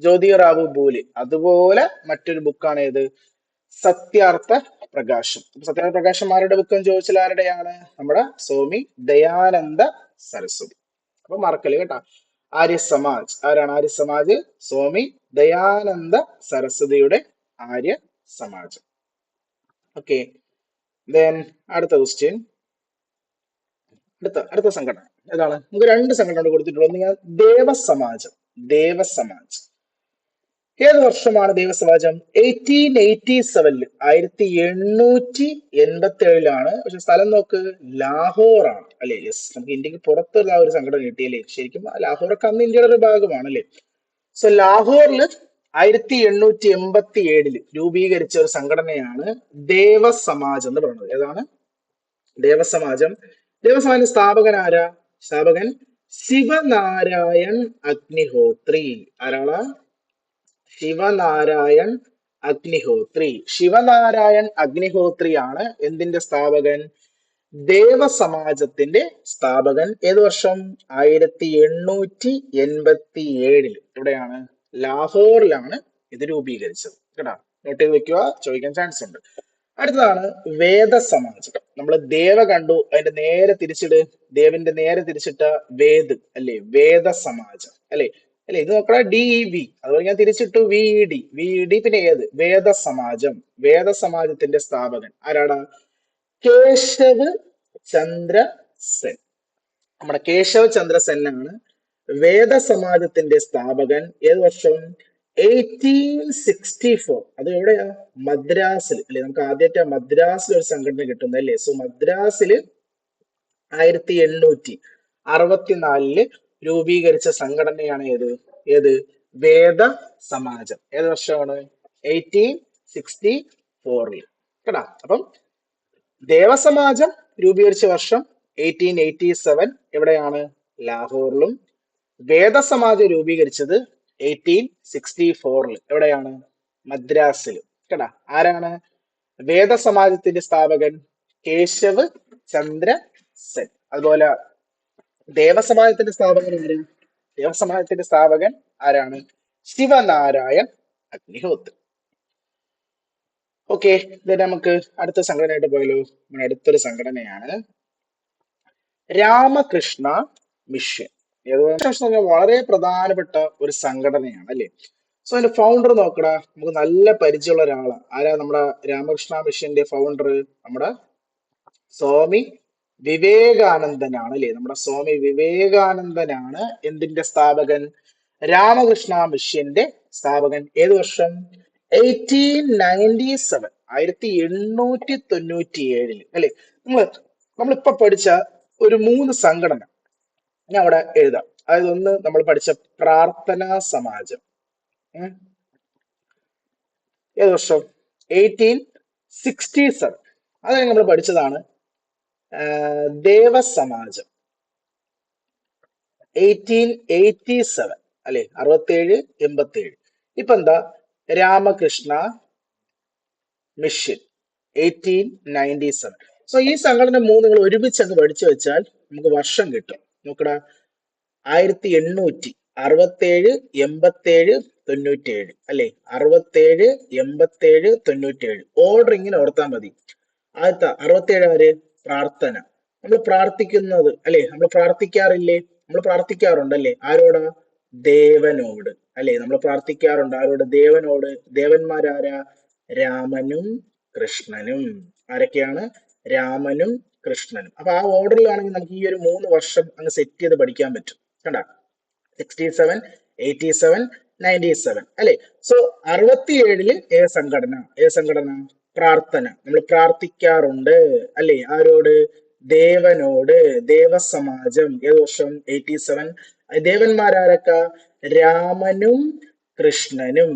ജ്യോതിറാവു ഫൂലെ. അതുപോലെ മറ്റൊരു ബുക്കാണ് ഏത്? സത്യാർത്ഥ പ്രകാശം. സത്യാർത്ഥ പ്രകാശം ആരുടെ ബുക്ക് എന്ന് ചോദിച്ചാൽ ആരുടെയാണ്? നമ്മുടെ സ്വാമി ദയാനന്ദ സരസ്വതി. അപ്പൊ മറക്കല് കേട്ടാ. ആര്യ സമാജ് ആരാണ്? ആര്യ സമാജ് സ്വാമി ദയാനന്ദ സരസ്വതിയുടെ ആര്യ സമാജം. ഓക്കെ, ദെൻ അടുത്ത ക്വസ്റ്റ്യൻ, അടുത്ത സംഘടന ഏതാണ്? നമുക്ക് രണ്ട് സംഘടന കൊടുത്തിട്ടുള്ളത്. ഒന്ന് ഞാൻ ദേവസമാജം. ദേവസമാജ് ഏത് വർഷമാണ് ദേവസമാജം? 1887, 1887 പക്ഷെ സ്ഥലം നോക്ക്, ലാഹോർ ആണ് അല്ലെ? യെസ്, നമുക്ക് ഇന്ത്യക്ക് പുറത്തുള്ള ആ ഒരു സംഘടന കിട്ടിയല്ലേ. ശരിക്കും ലാഹോറൊക്കെ അന്ന് ഇന്ത്യയുടെ ഒരു ഭാഗമാണ് അല്ലെ? സോ ലാഹോറിൽ 1887 രൂപീകരിച്ച ഒരു സംഘടനയാണ് ദേവസമാജ് എന്ന് പറയുന്നത്. ഏതാണ്? ദേവസമാജം. ദേവസമാജം സ്ഥാപകൻ ആരാ? സ്ഥാപകൻ ശിവനാരായൺ അഗ്നിഹോത്രി. ആരാണ്? ശിവനാരായൺ അഗ്നിഹോത്രി. ശിവനാരായൺ അഗ്നിഹോത്രിയാണ് എന്തിന്റെ സ്ഥാപകൻ? ദേവസമാജത്തിന്റെ സ്ഥാപകൻ. ഏത് വർഷം? 1887. എവിടെയാണ്? ലാഹോറിലാണ് ഇത് രൂപീകരിച്ചത്. കേട്ടാ, നോട്ട് ചെയ്ത് വെക്കുക, ചോദിക്കാൻ ചാൻസ് ഉണ്ട്. അടുത്തതാണ് വേദസമാജം. നമ്മൾ ദേവ കണ്ടു, അതിന്റെ നേരെ തിരിച്ചിട്, ദേവിന്റെ നേരെ തിരിച്ചിട്ട വേദ് അല്ലെ? വേദസമാജം അല്ലെ? അല്ലെ, ഇത് നോക്കണ DEV, അതുപോലെ ഞാൻ തിരിച്ചിട്ടു VED, പിന്നെ ഏത്? വേദസമാജം. വേദസമാജത്തിന്റെ സ്ഥാപകൻ ആരാടാ? കേശവ് ചന്ദ്ര സെൻ. നമ്മുടെ കേശവ് ചന്ദ്ര സെൻ ആണ് വേദസമാജത്തിന്റെ സ്ഥാപകൻ. ഏത് വർഷം? 1864. അത് എവിടെയാ? മദ്രാസിൽ അല്ലെ? നമുക്ക് ആദ്യമായിട്ട് മദ്രാസിൽ ഒരു സംഘടന കിട്ടുന്നത് അല്ലേ? സോ മദ്രാസില് 1864 രൂപീകരിച്ച സംഘടനയാണ് ഏത്? വേദ സമാജം. ഏത് വർഷമാണ്? 1864. കേട്ടാ, അപ്പം ദേവസമാജം രൂപീകരിച്ച വർഷം 1887. എവിടെയാണ്? ലാഹോറിലും. വേദസമാജം രൂപീകരിച്ചത് 1864. എവിടെയാണ്? മദ്രാസിൽ. കേട്ടാ, ആരാണ് വേദസമാജത്തിന്റെ സ്ഥാപകൻ? കേശവ് ചന്ദ്ര സെൻ. അതുപോലെ ദേവസമാജത്തിന്റെ സ്ഥാപകൻ ആര്? ദേവസമാജത്തിന്റെ സ്ഥാപകൻ ആരാണ്? ശിവനാരായൺ അഗ്നിഹോത്രി. ഓക്കെ, നമുക്ക് അടുത്ത സംഘടനയായിട്ട് പോയല്ലോ. നമ്മുടെ അടുത്തൊരു സംഘടനയാണ് രാമകൃഷ്ണ മിഷൻ. വളരെ പ്രധാനപ്പെട്ട ഒരു സംഘടനയാണ് അല്ലെ? സോ അതിന്റെ ഫൗണ്ടർ നോക്കടാ, നമുക്ക് നല്ല പരിചയമുള്ള ഒരാളാണ്. ആരാ നമ്മുടെ രാമകൃഷ്ണ മിഷന്റെ ഫൗണ്ടർ? നമ്മുടെ സ്വാമി വിവേകാനന്ദനാണ് അല്ലെ? നമ്മുടെ സ്വാമി വിവേകാനന്ദനാണ് എന്തിന്റെ സ്ഥാപകൻ? രാമകൃഷ്ണ മിഷന്റെ സ്ഥാപകൻ. ഏത് വർഷം? 1897, 1897 അല്ലെ? നമ്മളിപ്പോ പഠിച്ച ഒരു 3 സംഘടന ഞാൻ അവിടെ എഴുതാം. അതായത് ഒന്ന് നമ്മൾ പഠിച്ച പ്രാർത്ഥനാ സമാജം. ഏത് വർഷം? 1867. അത് നമ്മൾ പഠിച്ചതാണ് ദേവസമാജം. 1887 അല്ലെ? 67, 87. ഇപ്പൊ എന്താ? രാമകൃഷ്ണ മിഷൻ 1897. സോ ഈ സംഘടന 3 നിങ്ങൾ ഒരുമിച്ച് അങ്ങ് പഠിച്ചു വെച്ചാൽ നമുക്ക് വർഷം കിട്ടും. നോക്കടാ, 1867, 87, 87, 97 അല്ലെ? 67, 87, 97. ഓർഡർ ഇങ്ങനെ ഓർത്താൽ മതി. ആദ്യത്തെ 67 ആര്? പ്രാർത്ഥന. നമ്മൾ പ്രാർത്ഥിക്കുന്നത് അല്ലെ? നമ്മൾ പ്രാർത്ഥിക്കാറില്ലേ? നമ്മൾ പ്രാർത്ഥിക്കാറുണ്ടല്ലേ? ആരോടാ? ദേവനോട് അല്ലെ? നമ്മൾ പ്രാർത്ഥിക്കാറുണ്ട് ആരോട്? ദേവനോട്. ദേവന്മാരാരാ? രാമനും കൃഷ്ണനും. ആരൊക്കെയാണ്? രാമനും കൃഷ്ണനും. അപ്പൊ ആ ഓർഡറിലാണെങ്കിൽ നമുക്ക് ഈ ഒരു 3 വർഷം അങ്ങ് സെറ്റ് ചെയ്ത് പഠിക്കാൻ പറ്റും. കണ്ട, 67, 87, 97 അല്ലെ? സോ 67 ഏത് സംഘടന? പ്രാർത്ഥന. നമ്മൾ പ്രാർത്ഥിക്കാറുണ്ട് അല്ലെ? ആരോട്? ദേവനോട്. ദേവസമാജം. ഏത് വർഷം? 87. ദേവന്മാരാരൊക്കെ? രാമനും കൃഷ്ണനും.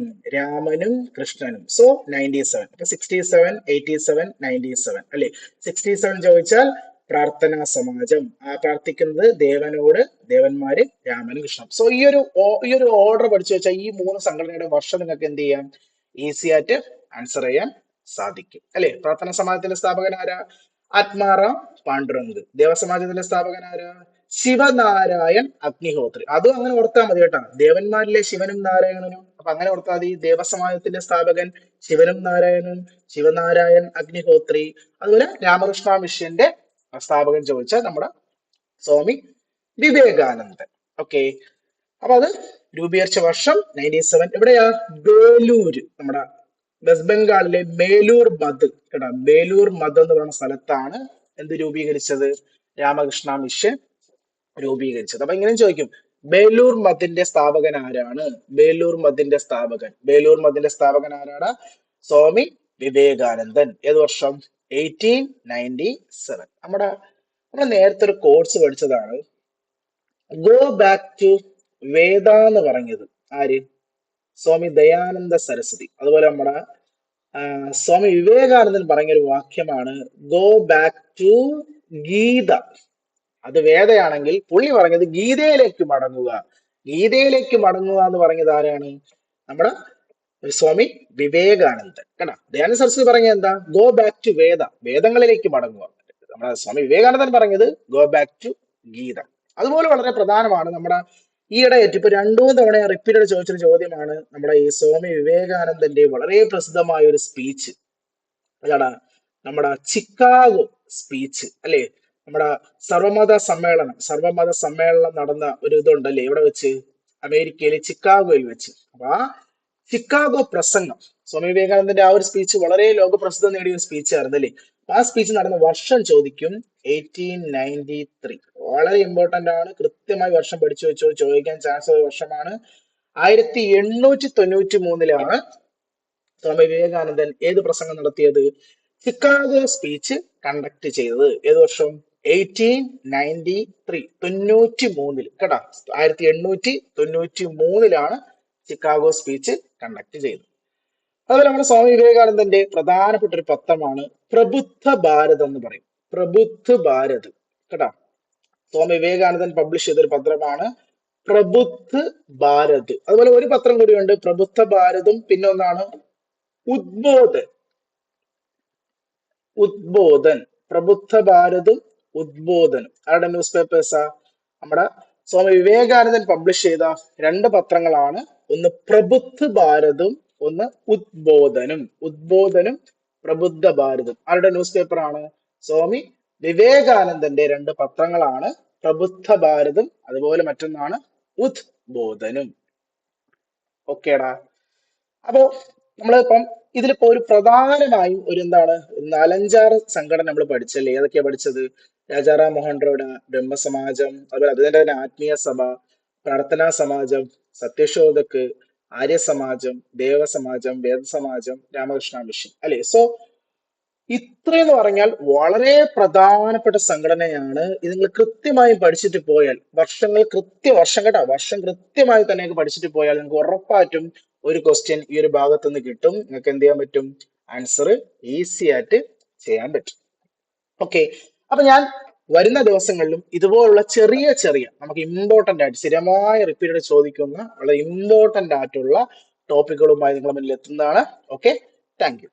സോ 97. അപ്പൊ 67, 87, 97 അല്ലെ? 67 ചോദിച്ചാൽ പ്രാർത്ഥനാ സമാജം. പ്രാർത്ഥിക്കുന്നത് ദേവനോട്, ദേവന്മാര് രാമനും കൃഷ്ണനും. സോ ഈ ഒരു ഓർഡർ പഠിച്ചു വെച്ചാൽ ഈ 3 സംഘടനയുടെ വർഷം നിങ്ങൾക്ക് എന്ത് ചെയ്യാം? ഈസി ആയിട്ട് ആൻസർ ചെയ്യാൻ സാധിക്കും അല്ലെ? പ്രാർത്ഥനാ സമാജത്തിന്റെ സ്ഥാപകൻ ആരാ? ആത്മാറാം പാണ്ഡുരംഗ്. ദേവസമാജത്തിന്റെ സ്ഥാപകൻ ആരാ? ശിവനാരായൺ അഗ്നിഹോത്രി. അതും അങ്ങനെ ഓർത്താൽ മതി കേട്ടാ. ദേവന്മാരിലെ ശിവനും നാരായണനും. അപ്പൊ അങ്ങനെ ഓർത്താൽ മതി. ദേവസമാജത്തിന്റെ സ്ഥാപകൻ ശിവനും നാരായണനും, ശിവനാരായൺ അഗ്നിഹോത്രി. അതുപോലെ രാമകൃഷ്ണ മിഷന്റെ സ്ഥാപകൻ ചോദിച്ചാൽ നമ്മുടെ സ്വാമി വിവേകാനന്ദൻ. ഓക്കെ, അപ്പൊ അത് രൂപീകരിച്ച വർഷം 97. എവിടെയാ? വേലൂര്. നമ്മുടെ വെസ്റ്റ് ബംഗാളിലെ ബേലൂർ മദ് കേട്ടോ, ബേലൂർ മദ് എന്ന് പറയുന്ന സ്ഥലത്താണ് എന്ത് രൂപീകരിച്ചത്? രാമകൃഷ്ണ മിഷൻ രൂപീകരിച്ചത്. അപ്പൊ ഇങ്ങനെ ചോദിക്കും, ബേലൂർ മദിന്റെ സ്ഥാപകൻ ആരാണ്? ബേലൂർ മദിന്റെ സ്ഥാപകൻ ആരാണ്? സ്വാമി വിവേകാനന്ദൻ. ഏത് വർഷം? 1897. നമ്മൾ നേരത്തെ ഒരു കോഴ്സ് പഠിച്ചതാണ്, ഗോ ബാക്ക് ടു വേദ എന്ന് പറഞ്ഞത് ആര്? സ്വാമി ദയാനന്ദ സരസ്വതി. അതുപോലെ സ്വാമി വിവേകാനന്ദൻ പറഞ്ഞൊരു വാക്യമാണ് ഗോ ബാക്ക് ടു ഗീത. അത് വേദയാണെങ്കിൽ പുള്ളി പറഞ്ഞത് ഗീതയിലേക്ക് മടങ്ങുക. ഗീതയിലേക്ക് മടങ്ങുക എന്ന് പറഞ്ഞത് ആരാണ്? നമ്മുടെ സ്വാമി വിവേകാനന്ദൻ. കേട്ടോ, ദയാനന്ദ സരസ്വതി പറഞ്ഞത് എന്താ? ഗോ ബാക്ക് ടു വേദ, വേദങ്ങളിലേക്ക് മടങ്ങുക. നമ്മുടെ സ്വാമി വിവേകാനന്ദൻ പറഞ്ഞത് ഗോ ബാക്ക് ടു ഗീത. അതുപോലെ വളരെ പ്രധാനമാണ് നമ്മുടെ ഈയിടെയായിട്ട് ഇപ്പൊ 2-3 തവണ റിപ്പീറ്റഡ് ചോദിച്ചൊരു ചോദ്യമാണ് നമ്മുടെ ഈ സ്വാമി വിവേകാനന്ദന്റെ വളരെ പ്രസിദ്ധമായ ഒരു സ്പീച്ച്. അതാണ് നമ്മുടെ ചിക്കാഗോ സ്പീച്ച് അല്ലെ? നമ്മുടെ സർവമത സമ്മേളനം നടന്ന ഒരു ഇതുണ്ടല്ലേ, എവിടെ വെച്ച്? അമേരിക്കയിലെ ചിക്കാഗോയിൽ വെച്ച്. അപ്പൊ ആ ചിക്കാഗോ പ്രസംഗം, സ്വാമി വിവേകാനന്ദന്റെ ആ ഒരു സ്പീച്ച് വളരെ ലോകപ്രസിദ്ധം നേടിയ ഒരു സ്പീച്ച് ആയിരുന്നു അല്ലേ? ആ സ്പീച്ച് നടന്ന വർഷം ചോദിക്കും, 1893. വളരെ ഇമ്പോർട്ടന്റ് ആണ്, കൃത്യമായി വർഷം പഠിച്ചു വെച്ചോ, ചോദിക്കാൻ ചാൻസ് ഉള്ള വർഷമാണ്. 1893 സ്വാമി വിവേകാനന്ദൻ ഏത് പ്രസംഗം നടത്തിയത്? ചിക്കാഗോ സ്പീച്ച് കണ്ടക്ട് ചെയ്തത്. ഏത് വർഷം? 1893, 93 കേട്ടോ. 1893 ചിക്കാഗോ സ്പീച്ച് കണ്ടക്ട് ചെയ്തത്. അതുപോലെ നമ്മുടെ സ്വാമി വിവേകാനന്ദന്റെ പ്രധാനപ്പെട്ട ഒരു പത്രമാണ് പ്രബുദ്ധ ഭാരത് എന്ന് പറയും. പ്രബുദ്ധ ഭാരത് കേട്ടോ, സ്വാമി വിവേകാനന്ദൻ പബ്ലിഷ് ചെയ്തൊരു പത്രമാണ് പ്രബുദ്ധ ഭാരത്. അതുപോലെ ഒരു പത്രം കൂടിയുണ്ട്, പ്രബുദ്ധ ഭാരതും പിന്നെ ഒന്നാണ് ഉദ്ബോധൻ. പ്രബുദ്ധ ഭാരതും ഉദ്ബോധനും ആരുടെ ന്യൂസ് പേപ്പേഴ്സാ? നമ്മുടെ സ്വാമി വിവേകാനന്ദൻ പബ്ലിഷ് ചെയ്ത 2 പത്രങ്ങളാണ്. ഒന്ന് പ്രബുദ്ധ ഭാരതും ഒന്ന് ഉദ്ബോധനും പ്രബുദ്ധ ഭാരതും. ആരുടെ ന്യൂസ് പേപ്പർ ആണ്? സ്വാമി വിവേകാനന്ദന്റെ 2 പത്രങ്ങളാണ് പ്രബുദ്ധ ഭാരതും അതുപോലെ മറ്റൊന്നാണ് ഉദ്ബോധനും. ഓക്കേടാ. അപ്പോ നമ്മളിപ്പം ഇതിലിപ്പോ ഒരു പ്രധാനമായും ഒരു 4-5-6 സംഘടന നമ്മൾ പഠിച്ചല്ലേ? ഏതൊക്കെയാ പഠിച്ചത്? രാജാറാം മോഹൻ റോയ് ബ്രഹ്മസമാജം, അതുപോലെ അതിന്റെ തന്നെ ആത്മീയ സഭ, പ്രാർത്ഥനാ സമാജം, സത്യശോധക്, ആര്യസമാജം, ദേവസമാജം, വേദസമാജം, രാമകൃഷ്ണ മിഷൻ അല്ലെ? സോ ഇത്രയെന്ന് പറഞ്ഞാൽ വളരെ പ്രധാനപ്പെട്ട സംഘടനയാണ്. ഇത് നിങ്ങൾ കൃത്യമായും പഠിച്ചിട്ട് പോയാൽ വർഷം കൃത്യമായി തന്നെ പഠിച്ചിട്ട് പോയാൽ നിങ്ങൾക്ക് ഉറപ്പായിട്ടും ഒരു ക്വസ്റ്റ്യൻ ഈ ഒരു ഭാഗത്ത് നിന്ന് കിട്ടും. നിങ്ങൾക്ക് എന്ത് ചെയ്യാൻ പറ്റും? ആൻസർ ഈസി ആയിട്ട് ചെയ്യാൻ പറ്റും. ഓക്കെ, അപ്പൊ ഞാൻ വരുന്ന ദിവസങ്ങളിലും ഇതുപോലുള്ള ചെറിയ നമുക്ക് ഇമ്പോർട്ടന്റ് ആയിട്ട് സ്ഥിരമായ റിപ്പീറ്റഡ് ചോദിക്കുന്ന വളരെ ഇമ്പോർട്ടന്റ് ആയിട്ടുള്ള ടോപ്പിക്കുകളുമായി നിങ്ങളുടെ മുന്നിൽ എത്തുന്നതാണ്. Okay, thank you.